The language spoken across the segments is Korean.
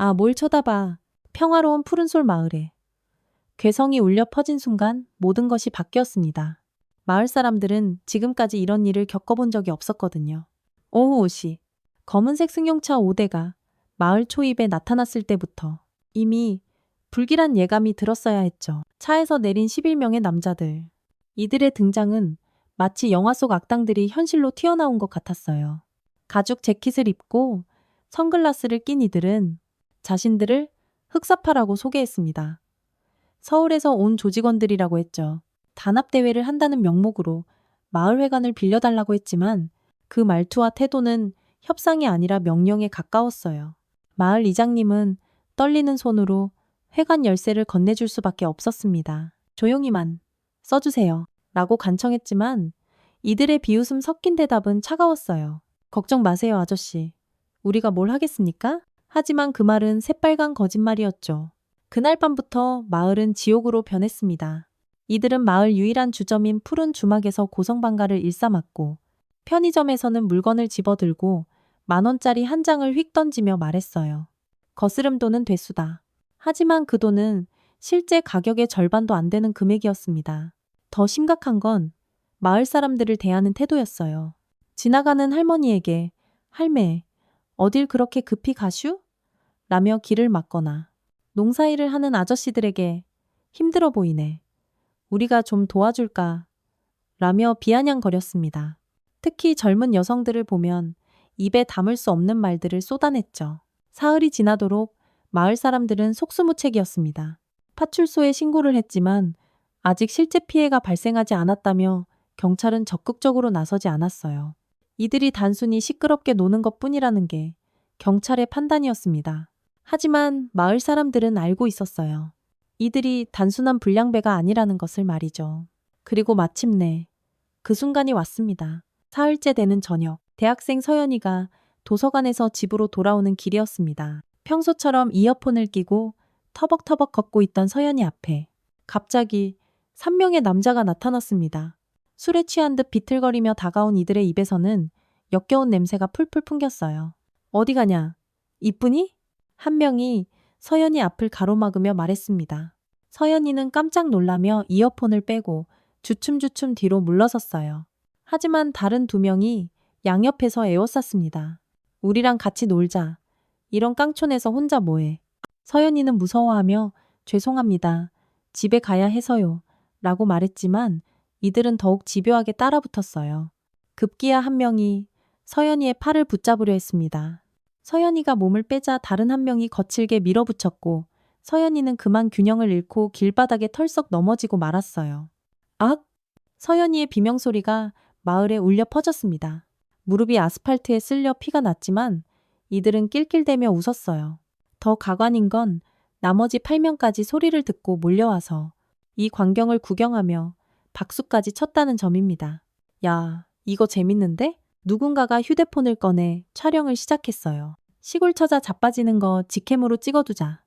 아, 뭘 쳐다봐. 평화로운 푸른솔 마을에 괴성이 울려 퍼진 순간 모든 것이 바뀌었습니다. 마을 사람들은 지금까지 이런 일을 겪어본 적이 없었거든요. 오후 5시, 검은색 승용차 5대가 마을 초입에 나타났을 때부터 이미 불길한 예감이 들었어야 했죠. 차에서 내린 11명의 남자들. 이들의 등장은 마치 영화 속 악당들이 현실로 튀어나온 것 같았어요. 가죽 재킷을 입고 선글라스를 낀 이들은 자신들을 흑사파라고 소개했습니다. 서울에서 온 조직원들이라고 했죠. 단합대회를 한다는 명목으로 마을회관을 빌려달라고 했지만 그 말투와 태도는 협상이 아니라 명령에 가까웠어요. 마을 이장님은 떨리는 손으로 회관 열쇠를 건네줄 수밖에 없었습니다. 조용히만 써주세요. 라고 간청했지만 이들의 비웃음 섞인 대답은 차가웠어요. 걱정 마세요, 아저씨. 우리가 뭘 하겠습니까? 하지만 그 말은 새빨간 거짓말이었죠. 그날 밤부터 마을은 지옥으로 변했습니다. 이들은 마을 유일한 주점인 푸른 주막에서 고성방가를 일삼았고 편의점에서는 물건을 집어들고 10,000원짜리 한 장을 휙 던지며 말했어요. 거스름 돈은 되수다. 하지만 그 돈은 실제 가격의 절반도 안 되는 금액이었습니다. 더 심각한 건 마을 사람들을 대하는 태도였어요. 지나가는 할머니에게 할매, 어딜 그렇게 급히 가슈? 라며 길을 막거나 농사일을 하는 아저씨들에게 힘들어 보이네. 우리가 좀 도와줄까? 라며 비아냥거렸습니다. 특히 젊은 여성들을 보면 입에 담을 수 없는 말들을 쏟아냈죠. 사흘이 지나도록 마을 사람들은 속수무책이었습니다. 파출소에 신고를 했지만 아직 실제 피해가 발생하지 않았다며 경찰은 적극적으로 나서지 않았어요. 이들이 단순히 시끄럽게 노는 것뿐이라는 게 경찰의 판단이었습니다. 하지만 마을 사람들은 알고 있었어요. 이들이 단순한 불량배가 아니라는 것을 말이죠. 그리고 마침내 그 순간이 왔습니다. 사흘째 되는 저녁, 대학생 서연이가 도서관에서 집으로 돌아오는 길이었습니다. 평소처럼 이어폰을 끼고 터벅터벅 걷고 있던 서연이 앞에 갑자기 3명의 남자가 나타났습니다. 술에 취한 듯 비틀거리며 다가온 이들의 입에서는 역겨운 냄새가 풀풀 풍겼어요. 어디 가냐? 이쁘니? 한 명이 서연이 앞을 가로막으며 말했습니다. 서연이는 깜짝 놀라며 이어폰을 빼고 주춤주춤 뒤로 물러섰어요. 하지만 다른 2명이 양옆에서 에워쌌습니다. 우리랑 같이 놀자. 이런 깡촌에서 혼자 뭐해. 서연이는 무서워하며 죄송합니다. 집에 가야 해서요. 라고 말했지만 이들은 더욱 집요하게 따라붙었어요. 급기야 한 명이 서연이의 팔을 붙잡으려 했습니다. 서연이가 몸을 빼자 다른 한 명이 거칠게 밀어붙였고 서연이는 그만 균형을 잃고 길바닥에 털썩 넘어지고 말았어요. 악! 서연이의 비명소리가 마을에 울려 퍼졌습니다. 무릎이 아스팔트에 쓸려 피가 났지만 이들은 낄낄대며 웃었어요. 더 가관인 건 나머지 8명까지 소리를 듣고 몰려와서 이 광경을 구경하며 박수까지 쳤다는 점입니다. 야, 이거 재밌는데? 누군가가 휴대폰을 꺼내 촬영을 시작했어요. 시골 처자 자빠지는 거 직캠으로 찍어두자.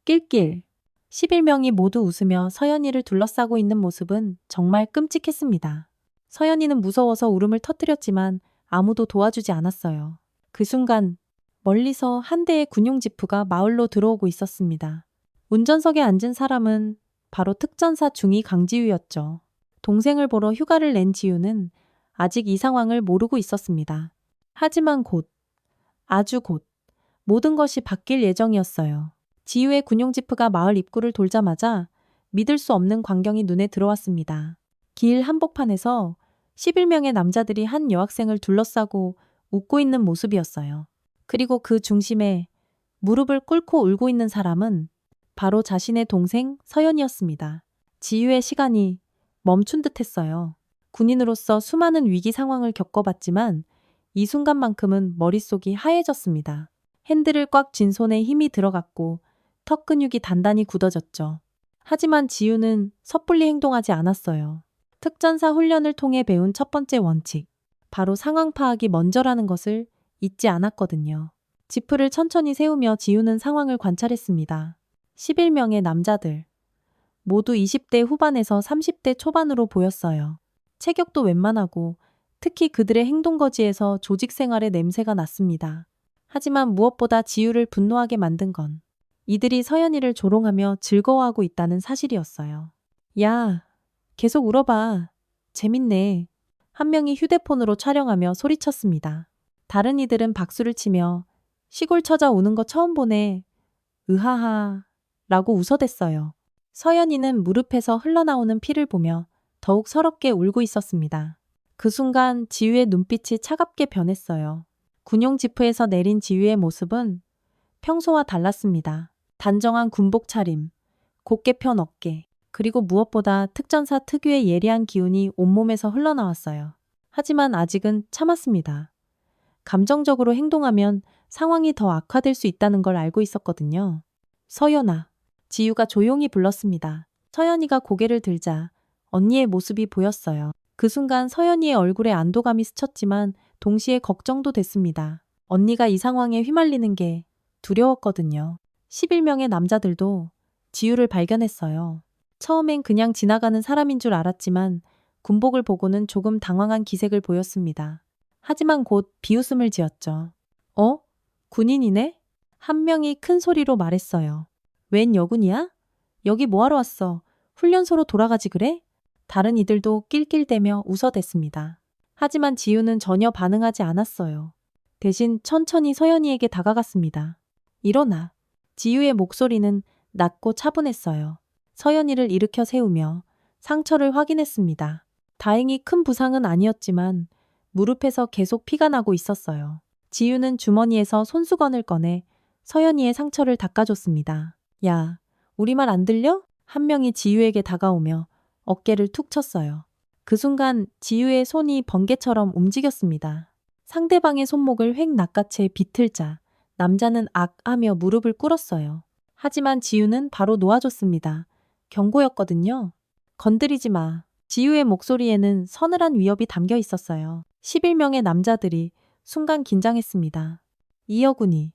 낄낄. 11명이 모두 웃으며 서연이를 둘러싸고 있는 모습은 정말 끔찍했습니다. 서연이는 무서워서 울음을 터뜨렸지만 아무도 도와주지 않았어요. 그 순간 멀리서 한 대의 군용 지프가 마을로 들어오고 있었습니다. 운전석에 앉은 사람은 바로 특전사 중위 강지우였죠. 동생을 보러 휴가를 낸 지우는 아직 이 상황을 모르고 있었습니다. 하지만 곧, 아주 곧 모든 것이 바뀔 예정이었어요. 지우의 군용 지프가 마을 입구를 돌자마자 믿을 수 없는 광경이 눈에 들어왔습니다. 길 한복판에서 11명의 남자들이 한 여학생을 둘러싸고 웃고 있는 모습이었어요. 그리고 그 중심에 무릎을 꿇고 울고 있는 사람은 바로 자신의 동생 서연이었습니다. 지유의 시간이 멈춘 듯 했어요. 군인으로서 수많은 위기 상황을 겪어봤지만 이 순간만큼은 머릿속이 하얘졌습니다. 핸들을 꽉 쥔 손에 힘이 들어갔고 턱 근육이 단단히 굳어졌죠. 하지만 지유는 섣불리 행동하지 않았어요. 특전사 훈련을 통해 배운 첫 번째 원칙, 바로 상황 파악이 먼저라는 것을 잊지 않았거든요. 지프를 천천히 세우며 지유는 상황을 관찰했습니다. 11명의 남자들, 모두 20대 후반에서 30대 초반으로 보였어요. 체격도 웬만하고 특히 그들의 행동거지에서 조직 생활의 냄새가 났습니다. 하지만 무엇보다 지유를 분노하게 만든 건 이들이 서연이를 조롱하며 즐거워하고 있다는 사실이었어요. 야, 계속 울어봐. 재밌네. 한 명이 휴대폰으로 촬영하며 소리쳤습니다. 다른 이들은 박수를 치며 시골 처자 우는 거 처음 보네. 으하하. 라고 웃어댔어요. 서연이는 무릎에서 흘러나오는 피를 보며 더욱 서럽게 울고 있었습니다. 그 순간 지유의 눈빛이 차갑게 변했어요. 군용 지프에서 내린 지유의 모습은 평소와 달랐습니다. 단정한 군복 차림, 곧게 편 어깨, 그리고 무엇보다 특전사 특유의 예리한 기운이 온몸에서 흘러나왔어요. 하지만 아직은 참았습니다. 감정적으로 행동하면 상황이 더 악화될 수 있다는 걸 알고 있었거든요. 서연아, 지유가 조용히 불렀습니다. 서연이가 고개를 들자 언니의 모습이 보였어요. 그 순간 서연이의 얼굴에 안도감이 스쳤지만 동시에 걱정도 됐습니다. 언니가 이 상황에 휘말리는 게 두려웠거든요. 11명의 남자들도 지유를 발견했어요. 처음엔 그냥 지나가는 사람인 줄 알았지만 군복을 보고는 조금 당황한 기색을 보였습니다. 하지만 곧 비웃음을 지었죠. 어? 군인이네? 한 명이 큰 소리로 말했어요. 웬 여군이야? 여기 뭐하러 왔어? 훈련소로 돌아가지 그래? 다른 이들도 낄낄대며 웃어댔습니다. 하지만 지유는 전혀 반응하지 않았어요. 대신 천천히 서연이에게 다가갔습니다. 일어나. 지유의 목소리는 낮고 차분했어요. 서연이를 일으켜 세우며 상처를 확인했습니다. 다행히 큰 부상은 아니었지만 무릎에서 계속 피가 나고 있었어요. 지유는 주머니에서 손수건을 꺼내 서연이의 상처를 닦아줬습니다. 야, 우리 말 안 들려? 한 명이 지유에게 다가오며 어깨를 툭 쳤어요. 그 순간 지유의 손이 번개처럼 움직였습니다. 상대방의 손목을 획 낚아채 비틀자 남자는 악 하며 무릎을 꿇었어요. 하지만 지유는 바로 놓아줬습니다. 경고였거든요. 건드리지 마. 지유의 목소리에는 서늘한 위협이 담겨 있었어요. 11명의 남자들이 순간 긴장했습니다. 이 여군이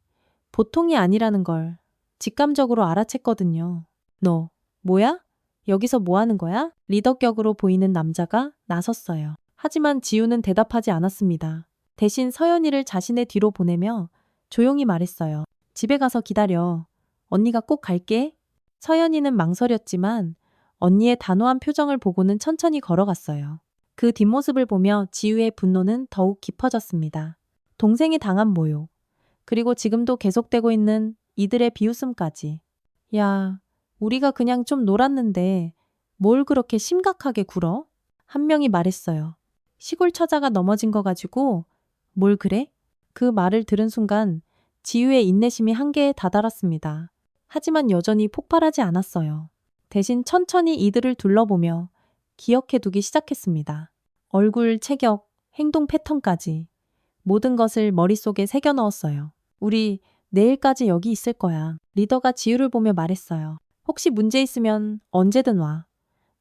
보통이 아니라는 걸 직감적으로 알아챘거든요. 너, 뭐야? 여기서 뭐 하는 거야? 리더격으로 보이는 남자가 나섰어요. 하지만 지우는 대답하지 않았습니다. 대신 서연이를 자신의 뒤로 보내며 조용히 말했어요. 집에 가서 기다려. 언니가 꼭 갈게. 서연이는 망설였지만 언니의 단호한 표정을 보고는 천천히 걸어갔어요. 그 뒷모습을 보며 지우의 분노는 더욱 깊어졌습니다. 동생이 당한 모욕, 그리고 지금도 계속되고 있는 이들의 비웃음까지. 야, 우리가 그냥 좀 놀았는데 뭘 그렇게 심각하게 굴어? 한 명이 말했어요. 시골 처자가 넘어진 거 가지고 뭘 그래? 그 말을 들은 순간 지유의 인내심이 한계에 다다랐습니다. 하지만 여전히 폭발하지 않았어요. 대신 천천히 이들을 둘러보며 기억해두기 시작했습니다. 얼굴, 체격, 행동 패턴까지 모든 것을 머릿속에 새겨 넣었어요. 우리 내일까지 여기 있을 거야. 리더가 지유를 보며 말했어요. 혹시 문제 있으면 언제든 와.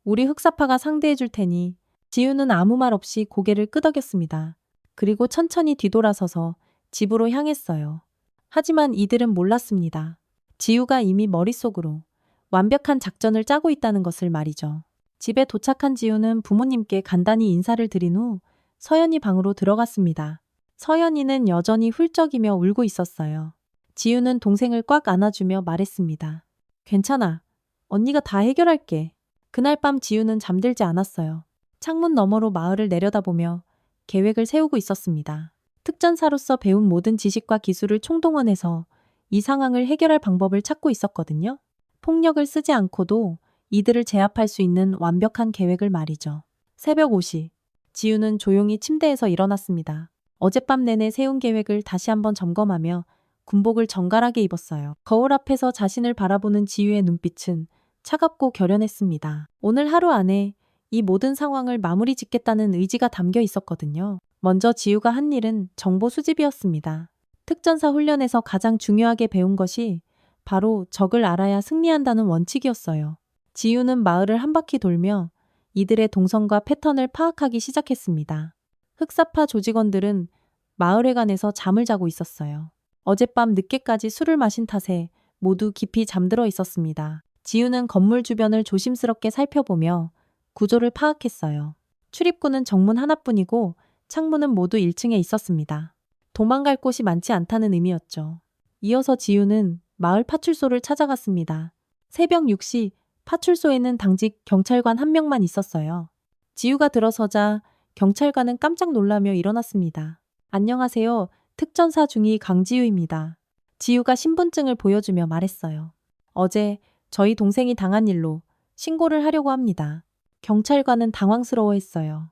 우리 흑사파가 상대해 줄 테니. 지유는 아무 말 없이 고개를 끄덕였습니다. 그리고 천천히 뒤돌아서서 집으로 향했어요. 하지만 이들은 몰랐습니다. 지유가 이미 머릿속으로 완벽한 작전을 짜고 있다는 것을 말이죠. 집에 도착한 지유는 부모님께 간단히 인사를 드린 후 서연이 방으로 들어갔습니다. 서연이는 여전히 훌쩍이며 울고 있었어요. 지유는 동생을 꽉 안아주며 말했습니다. 괜찮아. 언니가 다 해결할게. 그날 밤 지유는 잠들지 않았어요. 창문 너머로 마을을 내려다보며 계획을 세우고 있었습니다. 특전사로서 배운 모든 지식과 기술을 총동원해서 이 상황을 해결할 방법을 찾고 있었거든요. 폭력을 쓰지 않고도 이들을 제압할 수 있는 완벽한 계획을 말이죠. 새벽 5시, 지유는 조용히 침대에서 일어났습니다. 어젯밤 내내 세운 계획을 다시 한번 점검하며 군복을 정갈하게 입었어요. 거울 앞에서 자신을 바라보는 지유의 눈빛은 차갑고 결연했습니다. 오늘 하루 안에 이 모든 상황을 마무리 짓겠다는 의지가 담겨 있었거든요. 먼저 지유가 한 일은 정보 수집이었습니다. 특전사 훈련에서 가장 중요하게 배운 것이 바로 적을 알아야 승리한다는 원칙이었어요. 지유는 마을을 한 바퀴 돌며 이들의 동선과 패턴을 파악하기 시작했습니다. 흑사파 조직원들은 마을회관에서 잠을 자고 있었어요. 어젯밤 늦게까지 술을 마신 탓에 모두 깊이 잠들어 있었습니다. 지유는 건물 주변을 조심스럽게 살펴보며 구조를 파악했어요. 출입구는 정문 하나뿐이고 창문은 모두 1층에 있었습니다. 도망갈 곳이 많지 않다는 의미였죠. 이어서 지우는 마을 파출소를 찾아갔습니다. 새벽 6시 파출소에는 당직 경찰관 한 명만 있었어요. 지우가 들어서자 경찰관은 깜짝 놀라며 일어났습니다. 안녕하세요. 특전사 중위 강지우입니다. 지우가 신분증을 보여주며 말했어요. 어제 저희 동생이 당한 일로 신고를 하려고 합니다. 경찰관은 당황스러워했어요.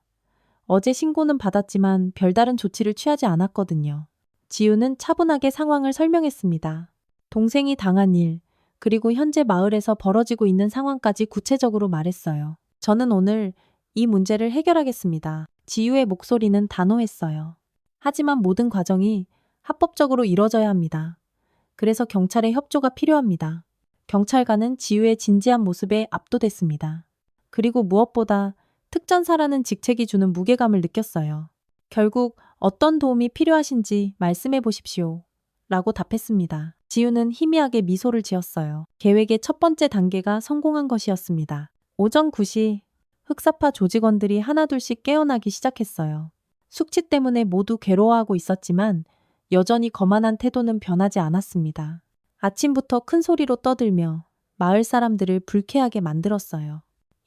어제 신고는 받았지만 별다른 조치를 취하지 않았거든요. 지우는 차분하게 상황을 설명했습니다. 동생이 당한 일, 그리고 현재 마을에서 벌어지고 있는 상황까지 구체적으로 말했어요. 저는 오늘 이 문제를 해결하겠습니다. 지우의 목소리는 단호했어요. 하지만 모든 과정이 합법적으로 이뤄져야 합니다. 그래서 경찰의 협조가 필요합니다. 경찰관은 지우의 진지한 모습에 압도됐습니다. 그리고 무엇보다 특전사라는 직책이 주는 무게감을 느꼈어요. 결국 어떤 도움이 필요하신지 말씀해 보십시오. 라고 답했습니다. 지우는 희미하게 미소를 지었어요. 계획의 첫 번째 단계가 성공한 것이었습니다. 오전 9시 흑사파 조직원들이 하나둘씩 깨어나기 시작했어요. 숙취 때문에 모두 괴로워하고 있었지만 여전히 거만한 태도는 변하지 않았습니다. 아침부터 큰 소리로 떠들며 마을 사람들을 불쾌하게 만들었어요.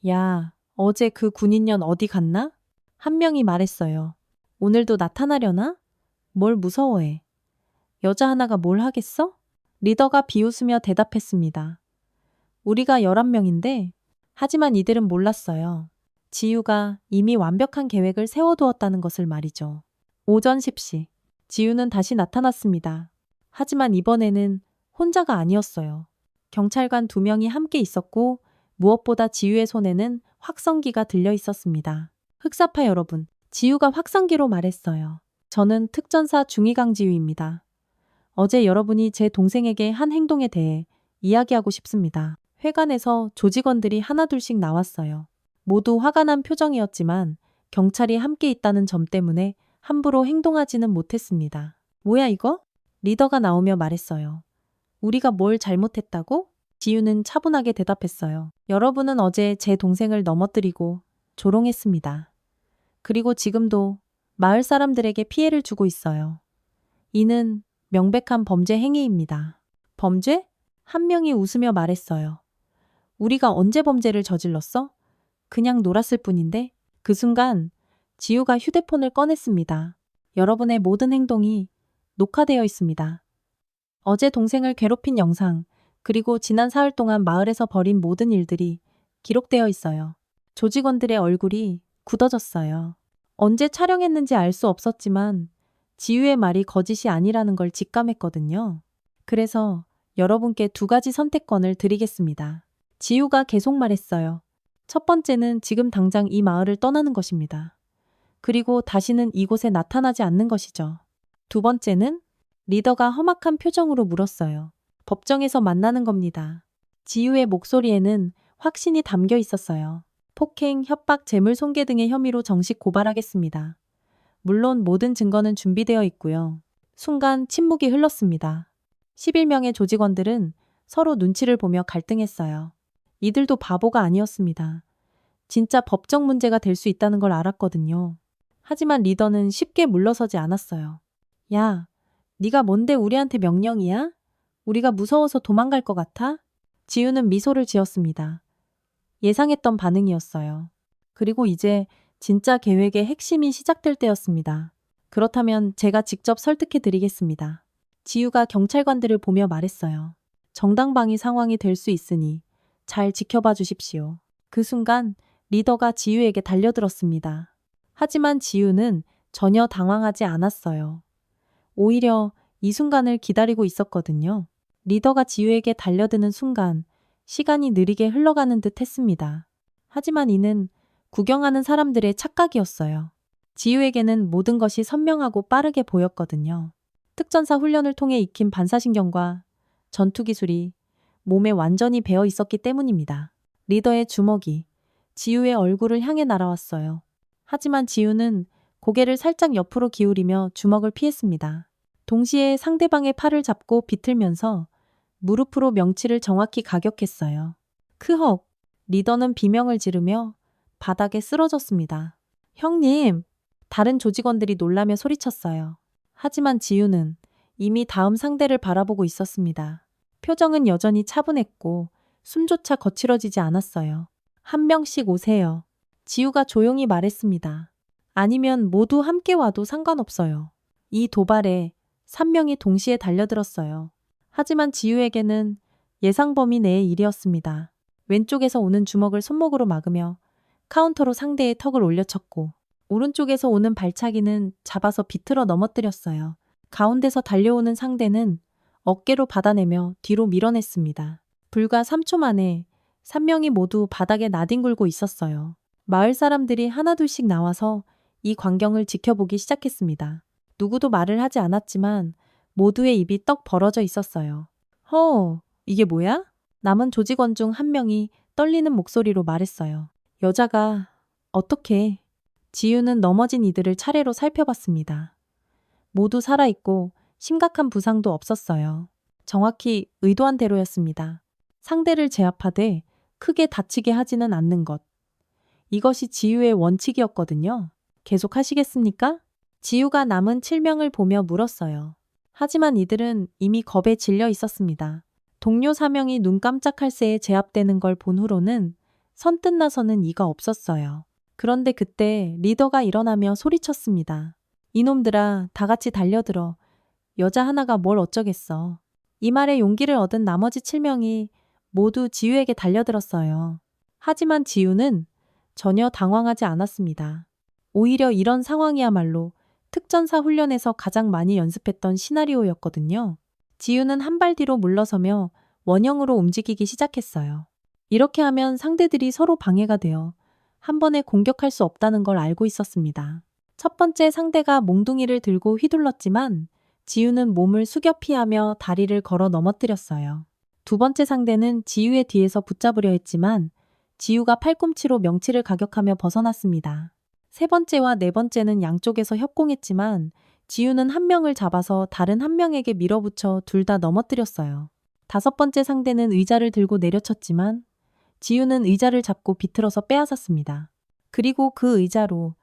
야, 어제 그 군인년 어디 갔나? 한 명이 말했어요. 오늘도 나타나려나? 뭘 무서워해. 여자 하나가 뭘 하겠어? 리더가 비웃으며 대답했습니다. 우리가 11명인데 하지만 이들은 몰랐어요. 지우가 이미 완벽한 계획을 세워두었다는 것을 말이죠. 오전 10시 지우는 다시 나타났습니다. 하지만 이번에는 혼자가 아니었어요. 경찰관 2명이 함께 있었고 무엇보다 지우의 손에는 확성기가 들려 있었습니다. 흑사파 여러분, 지우가 확성기로 말했어요. 저는 특전사 중위강 지우입니다. 어제 여러분이 제 동생에게 한 행동에 대해 이야기하고 싶습니다. 회관에서 조직원들이 하나둘씩 나왔어요. 모두 화가 난 표정이었지만 경찰이 함께 있다는 점 때문에 함부로 행동하지는 못했습니다. 뭐야 이거? 리더가 나오며 말했어요. 우리가 뭘 잘못했다고? 지우는 차분하게 대답했어요. 여러분은 어제 제 동생을 넘어뜨리고 조롱했습니다. 그리고 지금도 마을 사람들에게 피해를 주고 있어요. 이는 명백한 범죄 행위입니다. 범죄? 한 명이 웃으며 말했어요. 우리가 언제 범죄를 저질렀어? 그냥 놀았을 뿐인데. 그 순간 지우가 휴대폰을 꺼냈습니다. 여러분의 모든 행동이 녹화되어 있습니다. 어제 동생을 괴롭힌 영상, 그리고 지난 사흘 동안 마을에서 벌인 모든 일들이 기록되어 있어요. 조직원들의 얼굴이 굳어졌어요. 언제 촬영했는지 알 수 없었지만 지우의 말이 거짓이 아니라는 걸 직감했거든요. 그래서 여러분께 2가지 선택권을 드리겠습니다. 지우가 계속 말했어요. 첫 번째는 지금 당장 이 마을을 떠나는 것입니다. 그리고 다시는 이곳에 나타나지 않는 것이죠. 2번째는 리더가 험악한 표정으로 물었어요. 법정에서 만나는 겁니다. 지우의 목소리에는 확신이 담겨 있었어요. 폭행, 협박, 재물 손괴 등의 혐의로 정식 고발하겠습니다. 물론 모든 증거는 준비되어 있고요. 순간 침묵이 흘렀습니다. 11명의 조직원들은 서로 눈치를 보며 갈등했어요. 이들도 바보가 아니었습니다. 진짜 법적 문제가 될 수 있다는 걸 알았거든요. 하지만 리더는 쉽게 물러서지 않았어요. 야, 네가 뭔데 우리한테 명령이야? 우리가 무서워서 도망갈 것 같아? 지우는 미소를 지었습니다. 예상했던 반응이었어요. 그리고 이제 진짜 계획의 핵심이 시작될 때였습니다. 그렇다면 제가 직접 설득해 드리겠습니다. 지우가 경찰관들을 보며 말했어요. 정당방위 상황이 될 수 있으니 잘 지켜봐 주십시오. 그 순간 리더가 지우에게 달려들었습니다. 하지만 지우는 전혀 당황하지 않았어요. 오히려 이 순간을 기다리고 있었거든요. 리더가 지우에게 달려드는 순간 시간이 느리게 흘러가는 듯 했습니다. 하지만 이는 구경하는 사람들의 착각이었어요. 지우에게는 모든 것이 선명하고 빠르게 보였거든요. 특전사 훈련을 통해 익힌 반사신경과 전투기술이 몸에 완전히 배어 있었기 때문입니다. 리더의 주먹이 지우의 얼굴을 향해 날아왔어요. 하지만 지우는 고개를 살짝 옆으로 기울이며 주먹을 피했습니다. 동시에 상대방의 팔을 잡고 비틀면서 무릎으로 명치를 정확히 가격했어요. 크헉! 리더는 비명을 지르며 바닥에 쓰러졌습니다. 형님! 다른 조직원들이 놀라며 소리쳤어요. 하지만 지우는 이미 다음 상대를 바라보고 있었습니다. 표정은 여전히 차분했고 숨조차 거칠어지지 않았어요. 한 명씩 오세요. 지우가 조용히 말했습니다. 아니면 모두 함께 와도 상관없어요. 이 도발에 3명이 동시에 달려들었어요. 하지만 지우에게는 예상 범위 내의 일이었습니다. 왼쪽에서 오는 주먹을 손목으로 막으며 카운터로 상대의 턱을 올려쳤고 오른쪽에서 오는 발차기는 잡아서 비틀어 넘어뜨렸어요. 가운데서 달려오는 상대는 어깨로 받아내며 뒤로 밀어냈습니다. 불과 3초 만에 3명이 모두 바닥에 나뒹굴고 있었어요. 마을 사람들이 하나둘씩 나와서 이 광경을 지켜보기 시작했습니다. 누구도 말을 하지 않았지만 모두의 입이 떡 벌어져 있었어요. 이게 뭐야? 남은 조직원 중 한 명이 떨리는 목소리로 말했어요. 여자가 어떻게? 지우는 넘어진 이들을 차례로 살펴봤습니다. 모두 살아있고 심각한 부상도 없었어요. 정확히 의도한 대로였습니다. 상대를 제압하되 크게 다치게 하지는 않는 것. 이것이 지우의 원칙이었거든요. 계속 하시겠습니까? 지우가 남은 7명을 보며 물었어요. 하지만 이들은 이미 겁에 질려 있었습니다. 동료 4명이 눈 깜짝할 새에 제압되는 걸 본 후로는 선뜻 나서는 이가 없었어요. 그런데 그때 리더가 일어나며 소리쳤습니다. 이놈들아, 다 같이 달려들어. 여자 하나가 뭘 어쩌겠어. 이 말에 용기를 얻은 나머지 7명이 모두 지우에게 달려들었어요. 하지만 지우는 전혀 당황하지 않았습니다. 오히려 이런 상황이야말로 특전사 훈련에서 가장 많이 연습했던 시나리오였거든요. 지우는 한 발 뒤로 물러서며 원형으로 움직이기 시작했어요. 이렇게 하면 상대들이 서로 방해가 되어 한 번에 공격할 수 없다는 걸 알고 있었습니다. 첫 번째 상대가 몽둥이를 들고 휘둘렀지만 지우는 몸을 숙여 피하며 다리를 걸어 넘어뜨렸어요. 두 번째 상대는 지우의 뒤에서 붙잡으려 했지만 지우가 팔꿈치로 명치를 가격하며 벗어났습니다. 세 번째와 네 번째는 양쪽에서 협공했지만 지우는 한 명을 잡아서 다른 한 명에게 밀어붙여 둘 다 넘어뜨렸어요. 다섯 번째 상대는 의자를 들고 내려쳤지만 지우는 의자를 잡고 비틀어서 빼앗았습니다. 그리고 그 의자로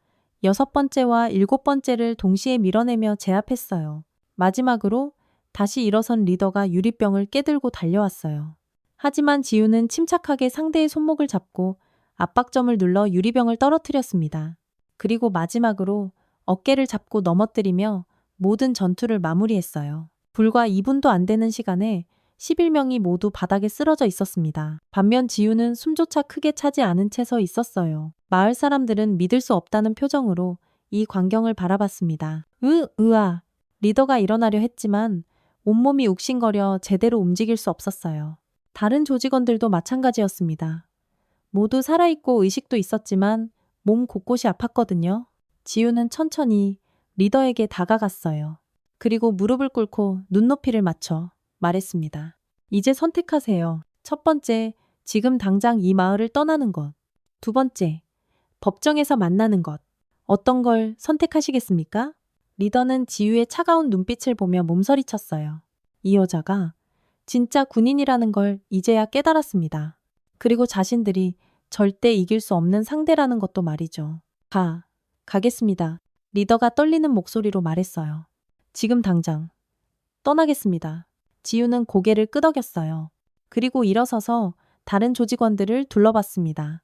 여섯 번째와 일곱 번째를 동시에 밀어내며 제압했어요. 마지막으로 다시 일어선 리더가 유리병을 깨들고 달려왔어요. 하지만 지우는 침착하게 상대의 손목을 잡고 압박점을 눌러 유리병을 떨어뜨렸습니다. 그리고 마지막으로 어깨를 잡고 넘어뜨리며 모든 전투를 마무리했어요. 불과 2분도 안 되는 시간에 11명이 모두 바닥에 쓰러져 있었습니다. 반면 지우는 숨조차 크게 차지 않은 채 서 있었어요. 마을 사람들은 믿을 수 없다는 표정으로 이 광경을 바라봤습니다. 으아. 리더가 일어나려 했지만 온몸이 욱신거려 제대로 움직일 수 없었어요. 다른 조직원들도 마찬가지였습니다. 모두 살아있고 의식도 있었지만 몸 곳곳이 아팠거든요. 지우는 천천히 리더에게 다가갔어요. 그리고 무릎을 꿇고 눈높이를 맞춰 말했습니다. 이제 선택하세요. 첫 번째, 지금 당장 이 마을을 떠나는 것. 두 번째, 법정에서 만나는 것. 어떤 걸 선택하시겠습니까? 리더는 지우의 차가운 눈빛을 보며 몸서리쳤어요. 이 여자가 진짜 군인이라는 걸 이제야 깨달았습니다. 그리고 자신들이 절대 이길 수 없는 상대라는 것도 말이죠. 가겠습니다. 리더가 떨리는 목소리로 말했어요. 지금 당장 떠나겠습니다. 지우는 고개를 끄덕였어요. 그리고 일어서서 다른 조직원들을 둘러봤습니다.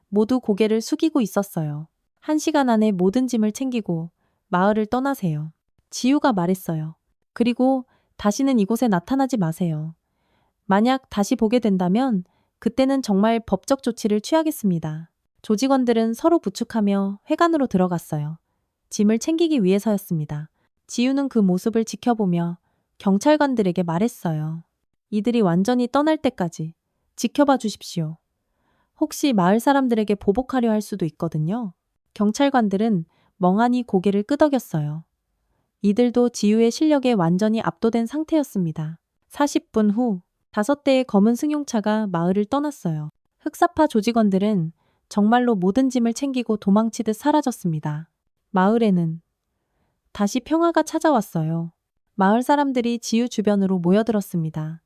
모두 고개를 숙이고 있었어요. 1시간 안에 모든 짐을 챙기고 마을을 떠나세요. 지우가 말했어요. 그리고 다시는 이곳에 나타나지 마세요. 만약 다시 보게 된다면 그때는 정말 법적 조치를 취하겠습니다. 조직원들은 서로 부축하며 회관으로 들어갔어요. 짐을 챙기기 위해서였습니다. 지우는 그 모습을 지켜보며 경찰관들에게 말했어요. 이들이 완전히 떠날 때까지 지켜봐 주십시오. 혹시 마을 사람들에게 보복하려 할 수도 있거든요. 경찰관들은 멍하니 고개를 끄덕였어요. 이들도 지우의 실력에 완전히 압도된 상태였습니다. 40분 후 5대의 검은 승용차가 마을을 떠났어요. 흑사파 조직원들은 정말로 모든 짐을 챙기고 도망치듯 사라졌습니다. 마을에는 다시 평화가 찾아왔어요. 마을 사람들이 지우 주변으로 모여들었습니다.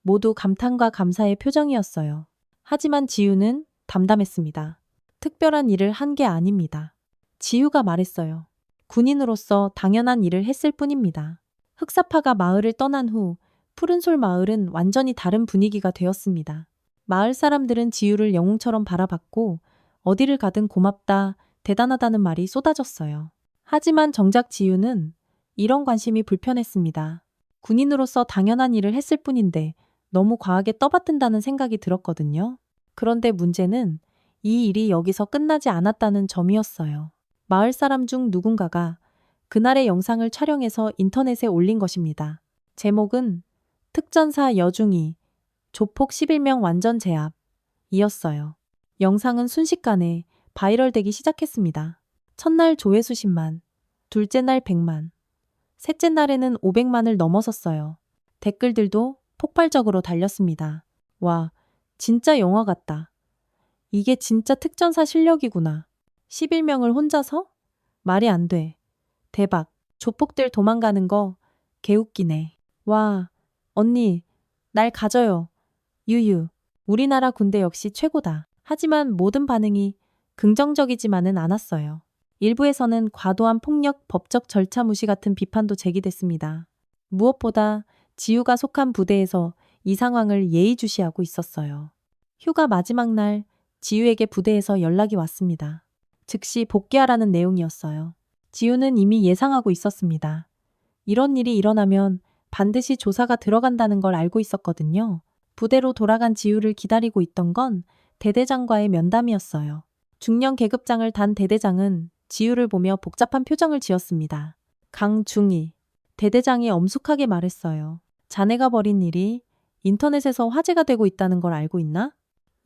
모두 감탄과 감사의 표정이었어요. 하지만 지우는 담담했습니다. 특별한 일을 한 게 아닙니다. 지우가 말했어요. 군인으로서 당연한 일을 했을 뿐입니다. 흑사파가 마을을 떠난 후 푸른솔 마을은 완전히 다른 분위기가 되었습니다. 마을 사람들은 지유를 영웅처럼 바라봤고 어디를 가든 고맙다, 대단하다는 말이 쏟아졌어요. 하지만 정작 지유는 이런 관심이 불편했습니다. 군인으로서 당연한 일을 했을 뿐인데 너무 과하게 떠받든다는 생각이 들었거든요. 그런데 문제는 이 일이 여기서 끝나지 않았다는 점이었어요. 마을 사람 중 누군가가 그날의 영상을 촬영해서 인터넷에 올린 것입니다. 제목은 특전사 여중이 조폭 11명 완전 제압이었어요. 영상은 순식간에 바이럴되기 시작했습니다. 첫날 조회수 10만, 둘째 날 100만, 셋째 날에는 500만을 넘어섰어요. 댓글들도 폭발적으로 달렸습니다. 와, 진짜 영화 같다. 이게 진짜 특전사 실력이구나. 11명을 혼자서? 말이 안 돼. 대박. 조폭들 도망가는 거 개웃기네. 와, 언니, 날 가져요. 유유. 우리나라 군대 역시 최고다. 하지만 모든 반응이 긍정적이지만은 않았어요. 일부에서는 과도한 폭력, 법적 절차 무시 같은 비판도 제기됐습니다. 무엇보다 지우가 속한 부대에서 이 상황을 예의주시하고 있었어요. 휴가 마지막 날 지우에게 부대에서 연락이 왔습니다. 즉시 복귀하라는 내용이었어요. 지우는 이미 예상하고 있었습니다. 이런 일이 일어나면 반드시 조사가 들어간다는 걸 알고 있었거든요. 부대로 돌아간 지우를 기다리고 있던 건 대대장과의 면담이었어요. 중령 계급장을 단 대대장은 지우를 보며 복잡한 표정을 지었습니다. 강중희. 대대장이 엄숙하게 말했어요. 자네가 벌인 일이 인터넷에서 화제가 되고 있다는 걸 알고 있나?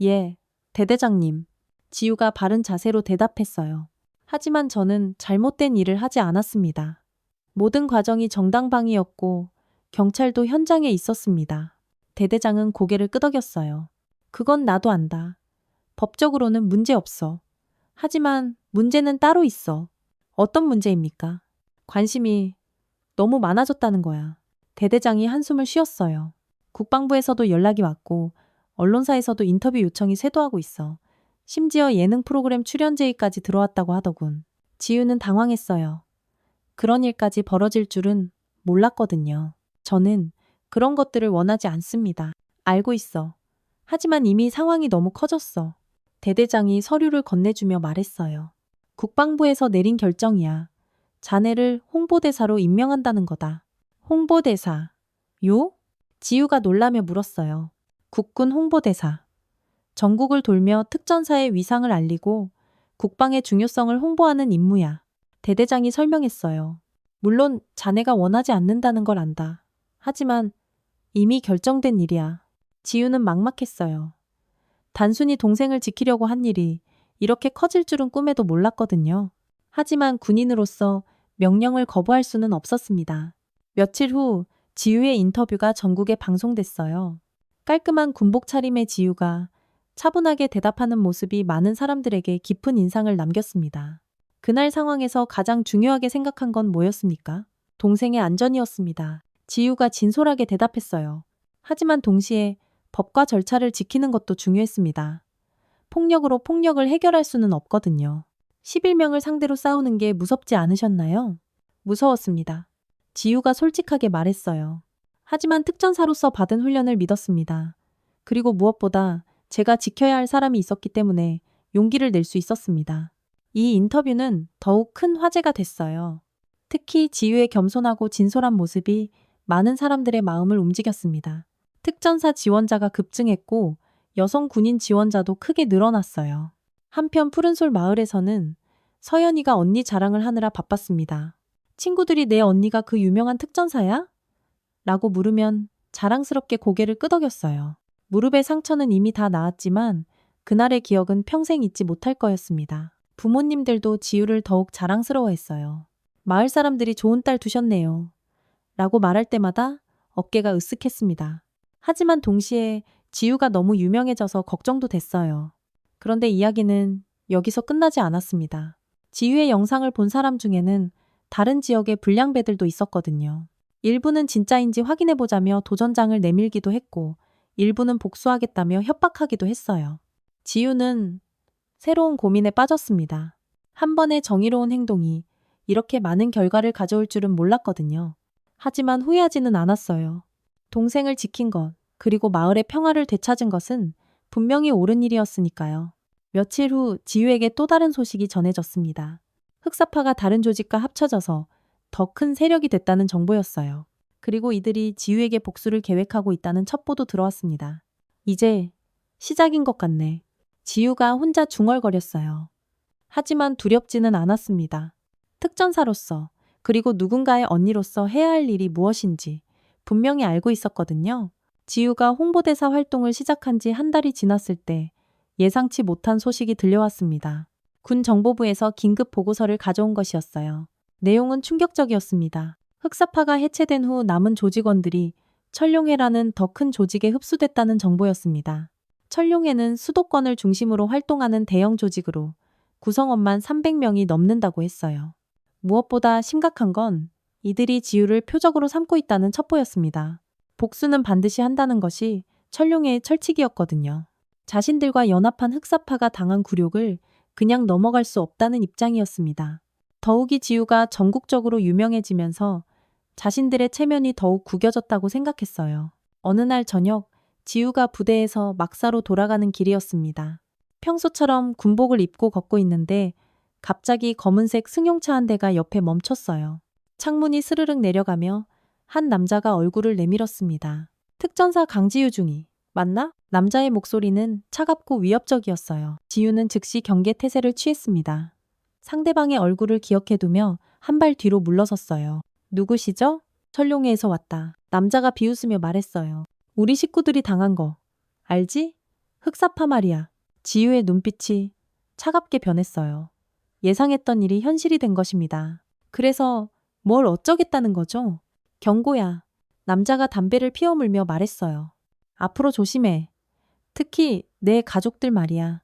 예, 대대장님. 지우가 바른 자세로 대답했어요. 하지만 저는 잘못된 일을 하지 않았습니다. 모든 과정이 정당방위였고 경찰도 현장에 있었습니다. 대대장은 고개를 끄덕였어요. 그건 나도 안다. 법적으로는 문제 없어. 하지만 문제는 따로 있어. 어떤 문제입니까? 관심이 너무 많아졌다는 거야. 대대장이 한숨을 쉬었어요. 국방부에서도 연락이 왔고 언론사에서도 인터뷰 요청이 쇄도하고 있어. 심지어 예능 프로그램 출연 제의까지 들어왔다고 하더군. 지우는 당황했어요. 그런 일까지 벌어질 줄은 몰랐거든요. 저는 그런 것들을 원하지 않습니다. 알고 있어. 하지만 이미 상황이 너무 커졌어. 대대장이 서류를 건네주며 말했어요. 국방부에서 내린 결정이야. 자네를 홍보대사로 임명한다는 거다. 홍보대사. 요? 지우가 놀라며 물었어요. 국군 홍보대사. 전국을 돌며 특전사의 위상을 알리고 국방의 중요성을 홍보하는 임무야. 대대장이 설명했어요. 물론 자네가 원하지 않는다는 걸 안다. 하지만 이미 결정된 일이야. 지우는 막막했어요. 단순히 동생을 지키려고 한 일이 이렇게 커질 줄은 꿈에도 몰랐거든요. 하지만 군인으로서 명령을 거부할 수는 없었습니다. 며칠 후 지우의 인터뷰가 전국에 방송됐어요. 깔끔한 군복 차림의 지우가 차분하게 대답하는 모습이 많은 사람들에게 깊은 인상을 남겼습니다. 그날 상황에서 가장 중요하게 생각한 건 뭐였습니까? 동생의 안전이었습니다. 지우가 진솔하게 대답했어요. 하지만 동시에 법과 절차를 지키는 것도 중요했습니다. 폭력으로 폭력을 해결할 수는 없거든요. 11명을 상대로 싸우는 게 무섭지 않으셨나요? 무서웠습니다. 지우가 솔직하게 말했어요. 하지만 특전사로서 받은 훈련을 믿었습니다. 그리고 무엇보다 제가 지켜야 할 사람이 있었기 때문에 용기를 낼 수 있었습니다. 이 인터뷰는 더욱 큰 화제가 됐어요. 특히 지유의 겸손하고 진솔한 모습이 많은 사람들의 마음을 움직였습니다. 특전사 지원자가 급증했고 여성 군인 지원자도 크게 늘어났어요. 한편 푸른솔 마을에서는 서연이가 언니 자랑을 하느라 바빴습니다. 친구들이 내 언니가 그 유명한 특전사야? 라고 물으면 자랑스럽게 고개를 끄덕였어요. 무릎의 상처는 이미 다 나았지만 그날의 기억은 평생 잊지 못할 거였습니다. 부모님들도 지우를 더욱 자랑스러워했어요. 마을 사람들이 좋은 딸 두셨네요. 라고 말할 때마다 어깨가 으쓱했습니다. 하지만 동시에 지우가 너무 유명해져서 걱정도 됐어요. 그런데 이야기는 여기서 끝나지 않았습니다. 지우의 영상을 본 사람 중에는 다른 지역의 불량배들도 있었거든요. 일부는 진짜인지 확인해보자며 도전장을 내밀기도 했고 일부는 복수하겠다며 협박하기도 했어요. 지우는 새로운 고민에 빠졌습니다. 한 번의 정의로운 행동이 이렇게 많은 결과를 가져올 줄은 몰랐거든요. 하지만 후회하지는 않았어요. 동생을 지킨 것, 그리고 마을의 평화를 되찾은 것은 분명히 옳은 일이었으니까요. 며칠 후 지유에게 또 다른 소식이 전해졌습니다. 흑사파가 다른 조직과 합쳐져서 더 큰 세력이 됐다는 정보였어요. 그리고 이들이 지유에게 복수를 계획하고 있다는 첩보도 들어왔습니다. 이제 시작인 것 같네. 지유가 혼자 중얼거렸어요. 하지만 두렵지는 않았습니다. 특전사로서, 그리고 누군가의 언니로서 해야 할 일이 무엇인지 분명히 알고 있었거든요. 지유가 홍보대사 활동을 시작한 지 한 달이 지났을 때 예상치 못한 소식이 들려왔습니다. 군 정보부에서 긴급 보고서를 가져온 것이었어요. 내용은 충격적이었습니다. 흑사파가 해체된 후 남은 조직원들이 천룡회라는 더 큰 조직에 흡수됐다는 정보였습니다. 천룡회는 수도권을 중심으로 활동하는 대형 조직으로 구성원만 300명이 넘는다고 했어요. 무엇보다 심각한 건 이들이 지유를 표적으로 삼고 있다는 첩보였습니다. 복수는 반드시 한다는 것이 천룡회의 철칙이었거든요. 자신들과 연합한 흑사파가 당한 굴욕을 그냥 넘어갈 수 없다는 입장이었습니다. 더욱이 지유가 전국적으로 유명해지면서 자신들의 체면이 더욱 구겨졌다고 생각했어요. 어느 날 저녁, 지유가 부대에서 막사로 돌아가는 길이었습니다. 평소처럼 군복을 입고 걷고 있는데 갑자기 검은색 승용차 한 대가 옆에 멈췄어요. 창문이 스르륵 내려가며 한 남자가 얼굴을 내밀었습니다. 특전사 강지유 중이 맞나? 남자의 목소리는 차갑고 위협적이었어요. 지유는 즉시 경계 태세를 취했습니다. 상대방의 얼굴을 기억해두며 한 발 뒤로 물러섰어요. 누구시죠? 천룡회에서 왔다. 남자가 비웃으며 말했어요. 우리 식구들이 당한 거 알지? 흑사파 말이야. 지유의 눈빛이 차갑게 변했어요. 예상했던 일이 현실이 된 것입니다. 그래서 뭘 어쩌겠다는 거죠? 경고야. 남자가 담배를 피워물며 말했어요. 앞으로 조심해. 특히 내 가족들 말이야.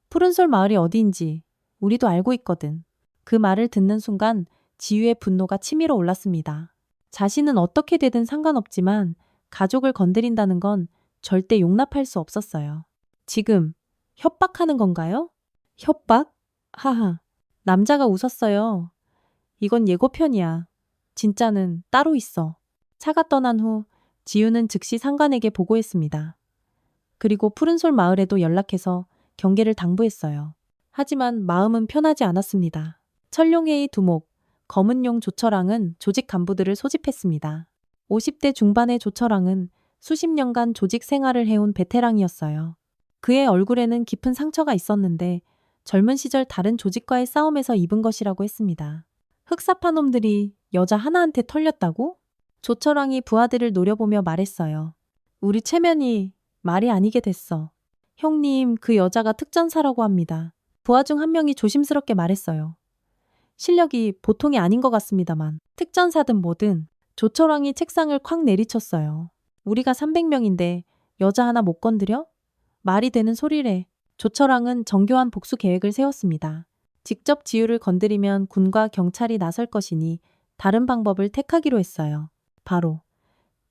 푸른솔 마을이 어디인지 우리도 알고 있거든. 그 말을 듣는 순간 지유의 분노가 치밀어 올랐습니다. 자신은 어떻게 되든 상관없지만 가족을 건드린다는 건 절대 용납할 수 없었어요. 지금 협박하는 건가요? 협박? 하하. 남자가 웃었어요. 이건 예고편이야. 진짜는 따로 있어. 차가 떠난 후 지유는 즉시 상관에게 보고했습니다. 그리고 푸른솔 마을에도 연락해서 경계를 당부했어요. 하지만 마음은 편하지 않았습니다. 천룡회의 두목, 검은용 조처랑은 조직 간부들을 소집했습니다. 50대 중반의 조처랑은 수십 년간 조직 생활을 해온 베테랑이었어요. 그의 얼굴에는 깊은 상처가 있었는데 젊은 시절 다른 조직과의 싸움에서 입은 것이라고 했습니다. 흑사파 놈들이 여자 하나한테 털렸다고? 조처랑이 부하들을 노려보며 말했어요. 우리 체면이 말이 아니게 됐어. 형님, 그 여자가 특전사라고 합니다. 부하 중 한 명이 조심스럽게 말했어요. 실력이 보통이 아닌 것 같습니다만. 특전사든 뭐든. 조처랑이 책상을 콱 내리쳤어요. 우리가 300명인데 여자 하나 못 건드려? 말이 되는 소리래. 조처랑은 정교한 복수 계획을 세웠습니다. 직접 지유를 건드리면 군과 경찰이 나설 것이니 다른 방법을 택하기로 했어요. 바로